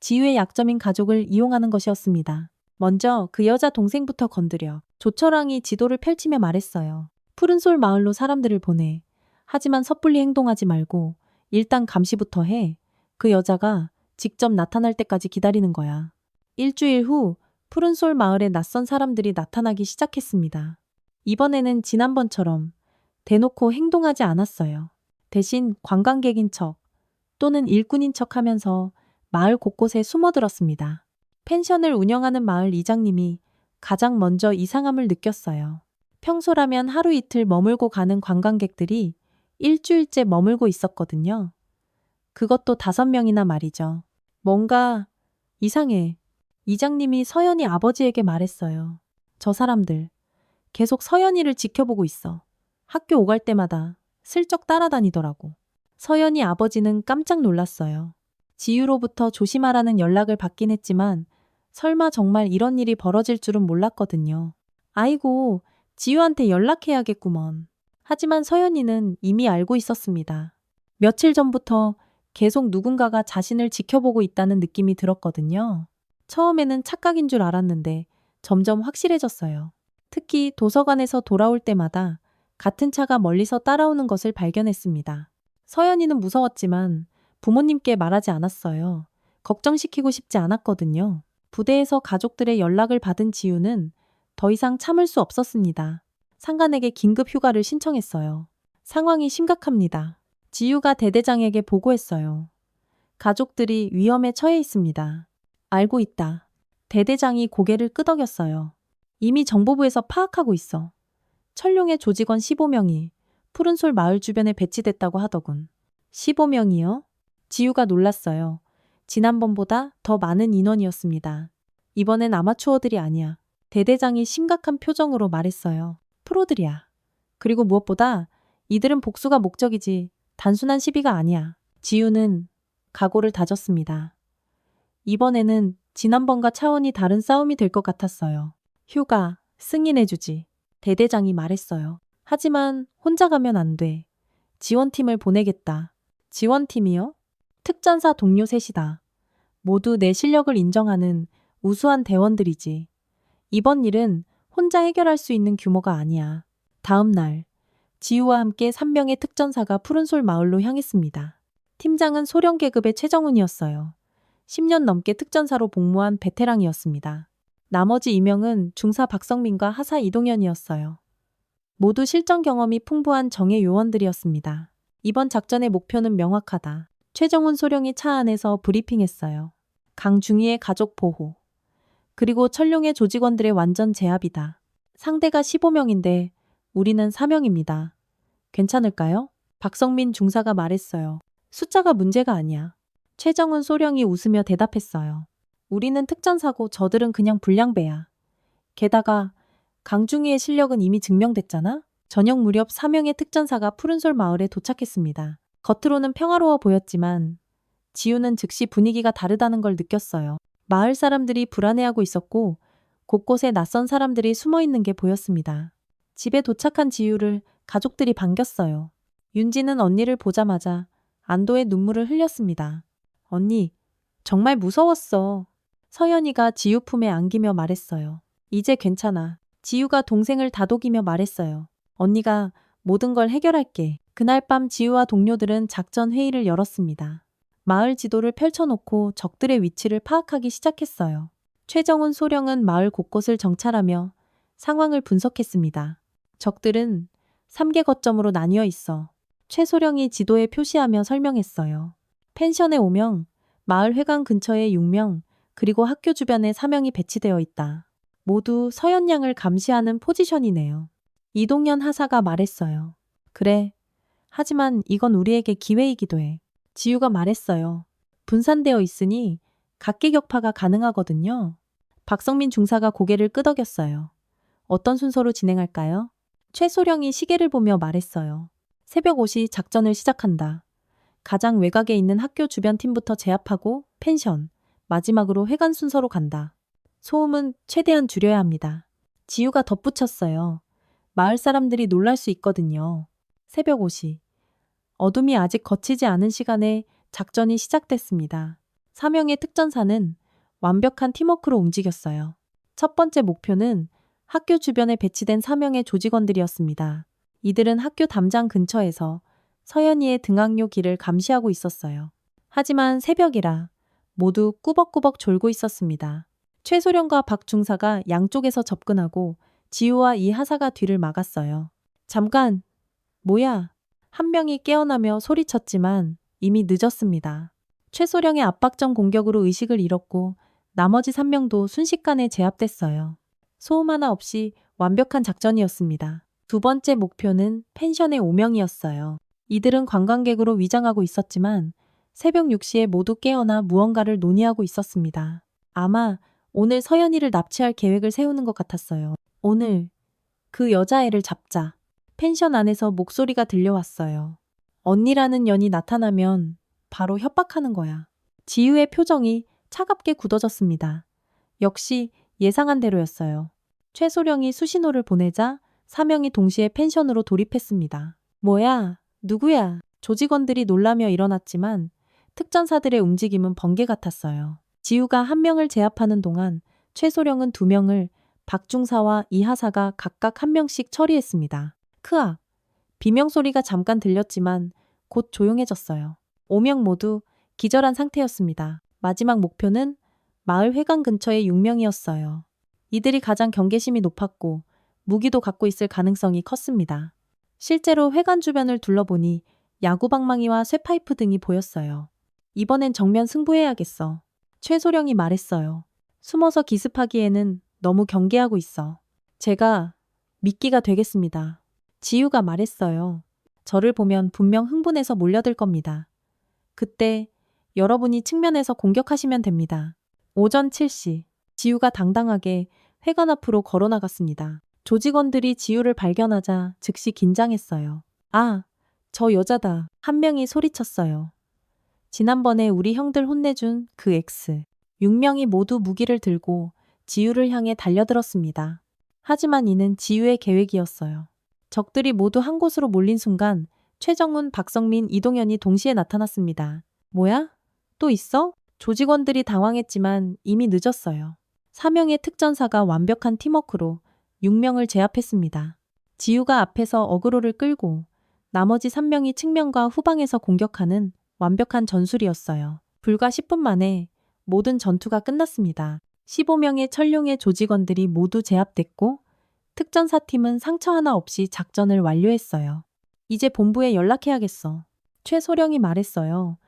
지유의 약점인 가족을 이용하는 것이었습니다. 먼저 그 여자 동생부터 건드려. 조처랑이 지도를 펼치며 말했어요. 푸른솔 마을로 사람들을 보내. 하지만 섣불리 행동하지 말고 일단 감시부터 해. 그 여자가 직접 나타날 때까지 기다리는 거야. 일주일 후 푸른솔 마을에 낯선 사람들이 나타나기 시작했습니다. 이번에는 지난번처럼 대놓고 행동하지 않았어요. 대신 관광객인 척 또는 일꾼인 척 하면서 마을 곳곳에 숨어들었습니다. 펜션을 운영하는 마을 이장님이 가장 먼저 이상함을 느꼈어요. 평소라면 하루 이틀 머물고 가는 관광객들이 일주일째 머물고 있었거든요. 그것도 5명이나 말이죠. 뭔가 이상해. 이장님이 서연이 아버지에게 말했어요. 저 사람들 계속 서연이를 지켜보고 있어. 학교 오갈 때마다 슬쩍 따라다니더라고. 서연이 아버지는 깜짝 놀랐어요. 지유로부터 조심하라는 연락을 받긴 했지만 설마 정말 이런 일이 벌어질 줄은 몰랐거든요. 아이고, 지유한테 연락해야겠구먼. 하지만 서연이는 이미 알고 있었습니다. 며칠 전부터 계속 누군가가 자신을 지켜보고 있다는 느낌이 들었거든요. 처음에는 착각인 줄 알았는데 점점 확실해졌어요. 특히 도서관에서 돌아올 때마다 같은 차가 멀리서 따라오는 것을 발견했습니다. 서연이는 무서웠지만 부모님께 말하지 않았어요. 걱정시키고 싶지 않았거든요. 부대에서 가족들의 연락을 받은 지우는 더 이상 참을 수 없었습니다. 상관에게 긴급 휴가를 신청했어요. 상황이 심각합니다. 지우가 대대장에게 보고했어요. 가족들이 위험에 처해 있습니다. 알고 있다. 대대장이 고개를 끄덕였어요. 이미 정보부에서 파악하고 있어. 철룡의 조직원 15명이 푸른솔 마을 주변에 배치됐다고 하더군. 15명이요? 지우가 놀랐어요. 지난번보다 더 많은 인원이었습니다. 이번엔 아마추어들이 아니야. 대대장이 심각한 표정으로 말했어요. 프로들이야. 그리고 무엇보다 이들은 복수가 목적이지 단순한 시비가 아니야. 지우는 각오를 다졌습니다. 이번에는 지난번과 차원이 다른 싸움이 될 것 같았어요. 휴가 승인해주지. 대대장이 말했어요. 하지만 혼자 가면 안 돼. 지원팀을 보내겠다. 지원팀이요? 특전사 동료 셋이다. 모두 내 실력을 인정하는 우수한 대원들이지. 이번 일은 혼자 해결할 수 있는 규모가 아니야. 다음 날, 지우와 함께 3명의 특전사가 푸른솔 마을로 향했습니다. 팀장은 소령 계급의 최정훈이었어요. 10년 넘게 특전사로 복무한 베테랑이었습니다. 나머지 2명은 중사 박성민과 하사 이동현이었어요. 모두 실전 경험이 풍부한 정예 요원들이었습니다. 이번 작전의 목표는 명확하다. 최정훈 소령이 차 안에서 브리핑했어요. 강중희의 가족 보호. 그리고 철룡의 조직원들의 완전 제압이다. 상대가 15명인데 우리는 4명입니다. 괜찮을까요? 박성민 중사가 말했어요. 숫자가 문제가 아니야. 최정훈 소령이 웃으며 대답했어요. 우리는 특전사고 저들은 그냥 불량배야. 게다가 강중희의 실력은 이미 증명됐잖아? 저녁 무렵 4명의 특전사가 푸른솔 마을에 도착했습니다. 겉으로는 평화로워 보였지만 지우는 즉시 분위기가 다르다는 걸 느꼈어요. 마을 사람들이 불안해하고 있었고 곳곳에 낯선 사람들이 숨어 있는 게 보였습니다. 집에 도착한 지우를 가족들이 반겼어요. 윤지는 언니를 보자마자 안도의 눈물을 흘렸습니다. 언니, 정말 무서웠어. 서연이가 지우 품에 안기며 말했어요. 이제 괜찮아. 지우가 동생을 다독이며 말했어요. 언니가 모든 걸 해결할게. 그날 밤 지우와 동료들은 작전 회의를 열었습니다. 마을 지도를 펼쳐놓고 적들의 위치를 파악하기 시작했어요. 최정훈 소령은 마을 곳곳을 정찰하며 상황을 분석했습니다. 적들은 3개 거점으로 나뉘어 있어. 최소령이 지도에 표시하며 설명했어요. 펜션에 5명, 마을 회관 근처에 6명, 그리고 학교 주변에 4명이 배치되어 있다. 모두 서연양을 감시하는 포지션이네요. 이동현 하사가 말했어요. 그래. 하지만 이건 우리에게 기회이기도 해. 지우가 말했어요. 분산되어 있으니 각계격파가 가능하거든요. 박성민 중사가 고개를 끄덕였어요. 어떤 순서로 진행할까요? 최소령이 시계를 보며 말했어요. 새벽 5시 작전을 시작한다. 가장 외곽에 있는 학교 주변 팀부터 제압하고 펜션, 마지막으로 회관 순서로 간다. 소음은 최대한 줄여야 합니다. 지우가 덧붙였어요. 마을 사람들이 놀랄 수 있거든요. 새벽 5시. 어둠이 아직 걷히지 않은 시간에 작전이 시작됐습니다. 4명의 특전사는 완벽한 팀워크로 움직였어요. 첫 번째 목표는 학교 주변에 배치된 4명의 조직원들이었습니다. 이들은 학교 담장 근처에서 서연이의 등학로 길을 감시하고 있었어요. 하지만 새벽이라 모두 꾸벅꾸벅 졸고 있었습니다. 최소령과 박 중사가 양쪽에서 접근하고 지우와 이 하사가 뒤를 막았어요. 잠깐! 뭐야? 한 명이 깨어나며 소리쳤지만 이미 늦었습니다. 최소령의 압박적 공격으로 의식을 잃었고 나머지 3명도 순식간에 제압됐어요. 소음 하나 없이 완벽한 작전이었습니다. 두 번째 목표는 펜션의 5명이었어요. 이들은 관광객으로 위장하고 있었지만 새벽 6시에 모두 깨어나 무언가를 논의하고 있었습니다. 아마 오늘 서연이를 납치할 계획을 세우는 것 같았어요. 오늘 그 여자애를 잡자. 펜션 안에서 목소리가 들려왔어요. 언니라는 년이 나타나면 바로 협박하는 거야. 지우의 표정이 차갑게 굳어졌습니다. 역시 예상한 대로였어요. 최소령이 수신호를 보내자 4명이 동시에 펜션으로 돌입했습니다. 뭐야? 누구야? 조직원들이 놀라며 일어났지만 특전사들의 움직임은 번개 같았어요. 지우가 한 명을 제압하는 동안 최소령은 2명을 박중사와 이하사가 각각 한 명씩 처리했습니다. 크악! 비명소리가 잠깐 들렸지만 곧 조용해졌어요. 5명 모두 기절한 상태였습니다. 마지막 목표는 마을 회관 근처의 6명이었어요. 이들이 가장 경계심이 높았고 무기도 갖고 있을 가능성이 컸습니다. 실제로 회관 주변을 둘러보니 야구방망이와 쇠파이프 등이 보였어요. 이번엔 정면 승부해야겠어. 최소령이 말했어요. 숨어서 기습하기에는 너무 경계하고 있어. 제가 미끼가 되겠습니다. 지유가 말했어요. 저를 보면 분명 흥분해서 몰려들 겁니다. 그때 여러분이 측면에서 공격하시면 됩니다. 오전 7시, 지유가 당당하게 회관 앞으로 걸어 나갔습니다. 조직원들이 지유를 발견하자 즉시 긴장했어요. 아, 저 여자다. 한 명이 소리쳤어요. 지난번에 우리 형들 혼내준 그 X. 6명이 모두 무기를 들고 지유를 향해 달려들었습니다. 하지만 이는 지유의 계획이었어요. 적들이 모두 한 곳으로 몰린 순간 최정훈, 박성민, 이동현이 동시에 나타났습니다. 뭐야? 또 있어? 조직원들이 당황했지만 이미 늦었어요. 4명의 특전사가 완벽한 팀워크로 6명을 제압했습니다. 지유가 앞에서 어그로를 끌고 나머지 3명이 측면과 후방에서 공격하는 완벽한 전술이었어요. 불과 10분 만에 모든 전투가 끝났습니다. 15명의 천룡의 조직원들이 모두 제압됐고 특전사팀은 상처 하나 없이 작전을 완료했어요. 이제 본부에 연락해야겠어. 최소령이 말했어요.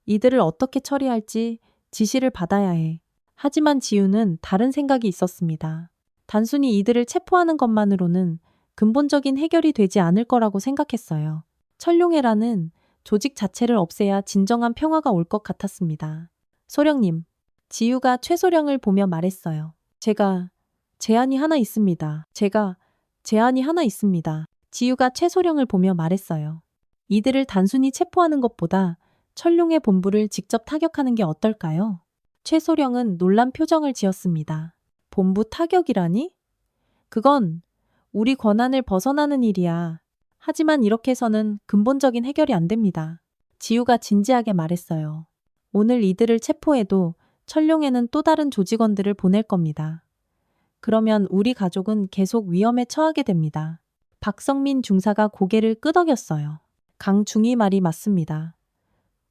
이들을 어떻게 처리할지 지시를 받아야 해. 하지만 지우는 다른 생각이 있었습니다. 단순히 이들을 체포하는 것만으로는 근본적인 해결이 되지 않을 거라고 생각했어요. 천룡회라는 조직 자체를 없애야 진정한 평화가 올 것 같았습니다. 소령님, 지유가 최소령을 보며 말했어요. 제안이 하나 있습니다. 지유가 최소령을 보며 말했어요. 이들을 단순히 체포하는 것보다 천룡의 본부를 직접 타격하는 게 어떨까요? 최소령은 놀란 표정을 지었습니다. 본부 타격이라니? 그건 우리 권한을 벗어나는 일이야. 하지만 이렇게 해서는 근본적인 해결이 안 됩니다. 지우가 진지하게 말했어요. 오늘 이들을 체포해도 천룡에는 또 다른 조직원들을 보낼 겁니다. 그러면 우리 가족은 계속 위험에 처하게 됩니다. 박성민 중사가 고개를 끄덕였어요. 강중희 말이 맞습니다.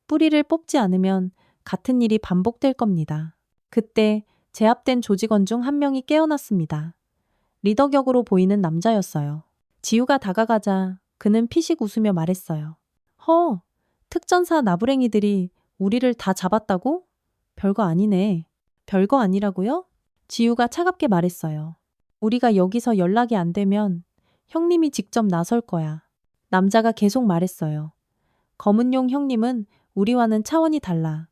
뿌리를 뽑지 않으면 같은 일이 반복될 겁니다. 그때 제압된 조직원 중 한 명이 깨어났습니다. 리더격으로 보이는 남자였어요. 지우가 다가가자 그는 피식 웃으며 말했어요. 특전사 나부랭이들이 우리를 다 잡았다고? 별거 아니네. 별거 아니라고요? 지우가 차갑게 말했어요. 우리가 여기서 연락이 안 되면 형님이 직접 나설 거야. 남자가 계속 말했어요. 검은용 형님은 우리와는 차원이 달라.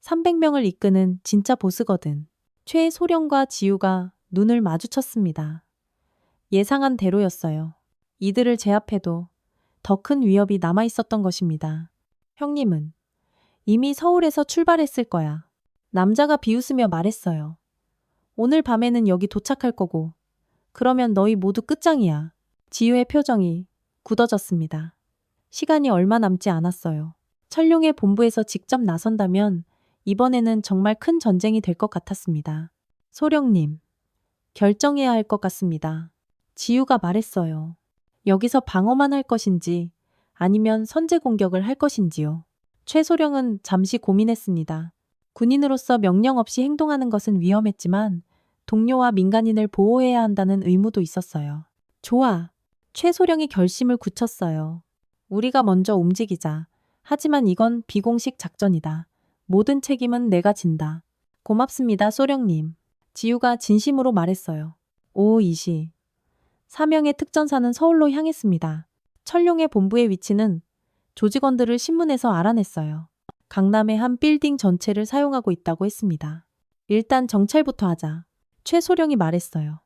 300명을 이끄는 진짜 보스거든. 최소령과 지우가 눈을 마주쳤습니다. 예상한 대로였어요. 이들을 제압해도 더 큰 위협이 남아 있었던 것입니다. 형님은 이미 서울에서 출발했을 거야. 남자가 비웃으며 말했어요. 오늘 밤에는 여기 도착할 거고, 그러면 너희 모두 끝장이야. 지유의 표정이 굳어졌습니다. 시간이 얼마 남지 않았어요. 천룡의 본부에서 직접 나선다면 이번에는 정말 큰 전쟁이 될 것 같았습니다. 소령님, 결정해야 할 것 같습니다. 지유가 말했어요. 여기서 방어만 할 것인지 아니면 선제 공격을 할 것인지요. 최소령은 잠시 고민했습니다. 군인으로서 명령 없이 행동하는 것은 위험했지만 동료와 민간인을 보호해야 한다는 의무도 있었어요. 좋아. 최소령이 결심을 굳혔어요. 우리가 먼저 움직이자. 하지만 이건 비공식 작전이다. 모든 책임은 내가 진다. 고맙습니다, 소령님. 지유가 진심으로 말했어요. 오후 2시. 4명의 특전사는 서울로 향했습니다. 천룡의 본부의 위치는 조직원들을 신문에서 알아냈어요. 강남의 한 빌딩 전체를 사용하고 있다고 했습니다. 일단 정찰부터 하자. 최소령이 말했어요.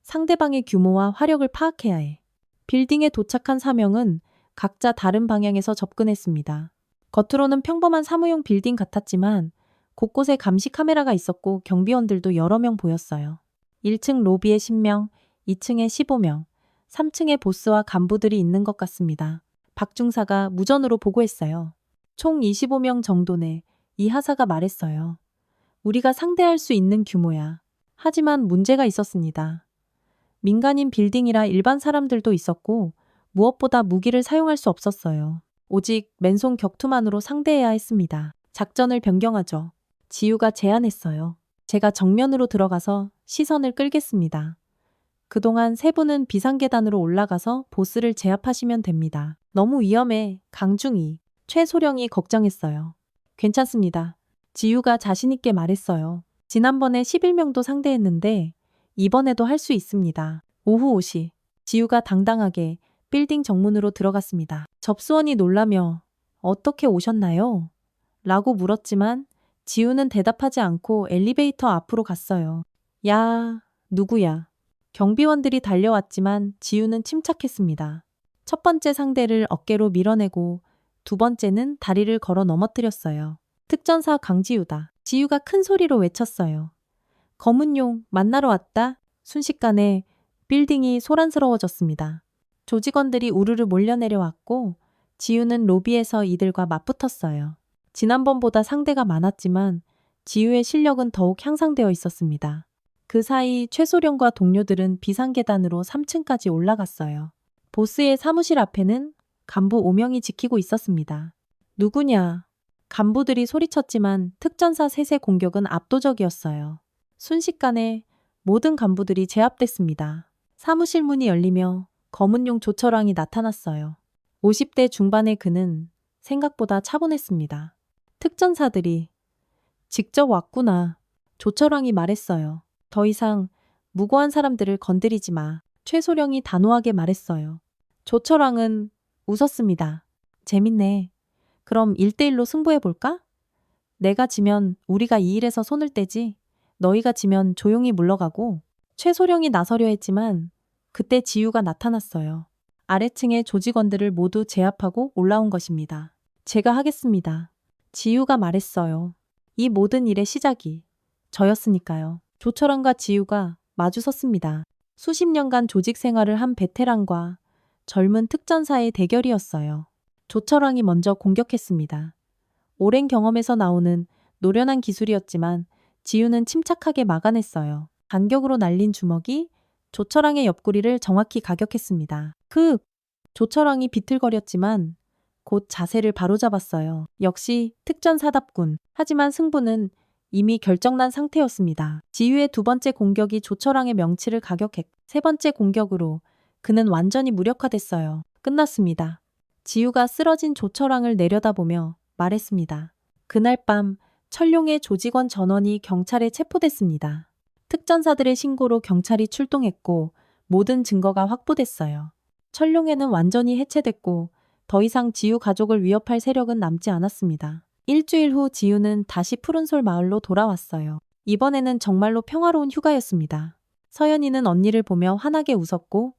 상대방의 규모와 화력을 파악해야 해. 빌딩에 도착한 4명은 각자 다른 방향에서 접근했습니다. 겉으로는 평범한 사무용 빌딩 같았지만 곳곳에 감시 카메라가 있었고 경비원들도 여러 명 보였어요. 1층 로비에 10명, 2층에 15명, 3층에 보스와 간부들이 있는 것 같습니다. 박 중사가 무전으로 보고했어요. 총 25명 정도네. 이 하사가 말했어요. 우리가 상대할 수 있는 규모야. 하지만 문제가 있었습니다. 민간인 빌딩이라 일반 사람들도 있었고 무엇보다 무기를 사용할 수 없었어요. 오직 맨손 격투만으로 상대해야 했습니다. 작전을 변경하죠. 지유가 제안했어요. 제가 정면으로 들어가서 시선을 끌겠습니다. 그동안 세 분은 비상계단으로 올라가서 보스를 제압하시면 됩니다. 너무 위험해. 강중이, 최소령이 걱정했어요. 괜찮습니다. 지유가 자신있게 말했어요. 지난번에 11명도 상대했는데 이번에도 할 수 있습니다. 오후 5시 지유가 당당하게 빌딩 정문으로 들어갔습니다. 접수원이 놀라며 어떻게 오셨나요? 라고 물었지만 지유는 대답하지 않고 엘리베이터 앞으로 갔어요. 야, 누구야? 경비원들이 달려왔지만 지유는 침착했습니다. 첫 번째 상대를 어깨로 밀어내고 두 번째는 다리를 걸어 넘어뜨렸어요. 특전사 강지유다. 지유가 큰 소리로 외쳤어요. 검은용 만나러 왔다. 순식간에 빌딩이 소란스러워졌습니다. 조직원들이 우르르 몰려내려왔고 지유는 로비에서 이들과 맞붙었어요. 지난번보다 상대가 많았지만 지유의 실력은 더욱 향상되어 있었습니다. 그 사이 최소령과 동료들은 비상계단으로 3층까지 올라갔어요. 보스의 사무실 앞에는 간부 5명이 지키고 있었습니다. 누구냐? 간부들이 소리쳤지만 특전사 셋의 공격은 압도적이었어요. 순식간에 모든 간부들이 제압됐습니다. 사무실 문이 열리며 검은용 조철왕이 나타났어요. 50대 중반의 그는 생각보다 차분했습니다. 특전사들이 직접 왔구나. 조철왕이 말했어요. 더 이상 무고한 사람들을 건드리지 마. 최소령이 단호하게 말했어요. 조철왕은 웃었습니다. 재밌네. 그럼 1대1로 승부해볼까? 내가 지면 우리가 이 일에서 손을 떼지. 너희가 지면 조용히 물러가고. 최소령이 나서려 했지만 그때 지유가 나타났어요. 아래층의 조직원들을 모두 제압하고 올라온 것입니다. 제가 하겠습니다. 지유가 말했어요. 이 모든 일의 시작이 저였으니까요. 조철왕과 지유가 마주섰습니다. 수십 년간 조직 생활을 한 베테랑과 젊은 특전사의 대결이었어요. 조철왕이 먼저 공격했습니다. 오랜 경험에서 나오는 노련한 기술이었지만 지유는 침착하게 막아냈어요. 반격으로 날린 주먹이 조철왕의 옆구리를 정확히 가격했습니다. 조철왕이 비틀거렸지만 곧 자세를 바로잡았어요. 역시 특전사답군. 하지만 승부는 이미 결정난 상태였습니다. 지유의 두 번째 공격이 조철왕의 명치를 가격했고 세 번째 공격으로 그는 완전히 무력화됐어요. 끝났습니다. 지유가 쓰러진 조철왕을 내려다보며 말했습니다. 그날 밤 철룡의 조직원 전원이 경찰에 체포됐습니다. 특전사들의 신고로 경찰이 출동했고 모든 증거가 확보됐어요. 철룡회는 완전히 해체됐고 더 이상 지유 가족을 위협할 세력은 남지 않았습니다. 일주일 후 지유는 다시 푸른솔 마을로 돌아왔어요. 이번에는 정말로 평화로운 휴가였습니다. 서연이는 언니를 보며 환하게 웃었고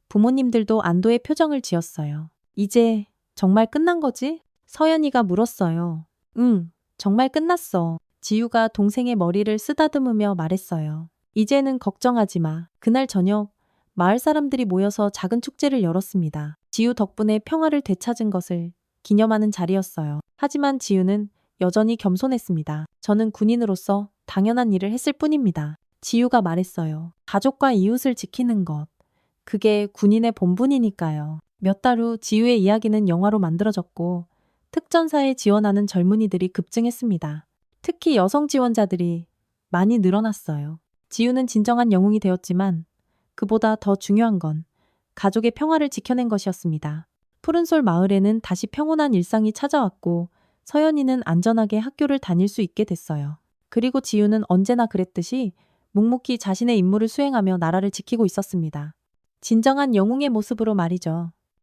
부모님들도 안도의 표정을 지었어요. 이제 정말 끝난 거지? 서연이가 물었어요. 응, 정말 끝났어. 지유가 동생의 머리를 쓰다듬으며 말했어요. 이제는 걱정하지 마. 그날 저녁 마을 사람들이 모여서 작은 축제를 열었습니다. 지유 덕분에 평화를 되찾은 것을 기념하는 자리였어요. 하지만 지유는 여전히 겸손했습니다. 저는 군인으로서 당연한 일을 했을 뿐입니다. 지유가 말했어요. 가족과 이웃을 지키는 것. 그게 군인의 본분이니까요. 몇 달 후 지유의 이야기는 영화로 만들어졌고 특전사에 지원하는 젊은이들이 급증했습니다. 특히 여성 지원자들이 많이 늘어났어요. 지유는 진정한 영웅이 되었지만 그보다 더 중요한 건 가족의 평화를 지켜낸 것이었습니다. 푸른솔 마을에는 다시 평온한 일상이 찾아왔고 서연이는 안전하게 학교를 다닐 수 있게 됐어요. 그리고 지유는 언제나 그랬듯이 묵묵히 자신의 임무를 수행하며 나라를 지키고 있었습니다. 진정한 영웅의 모습으로 말이죠.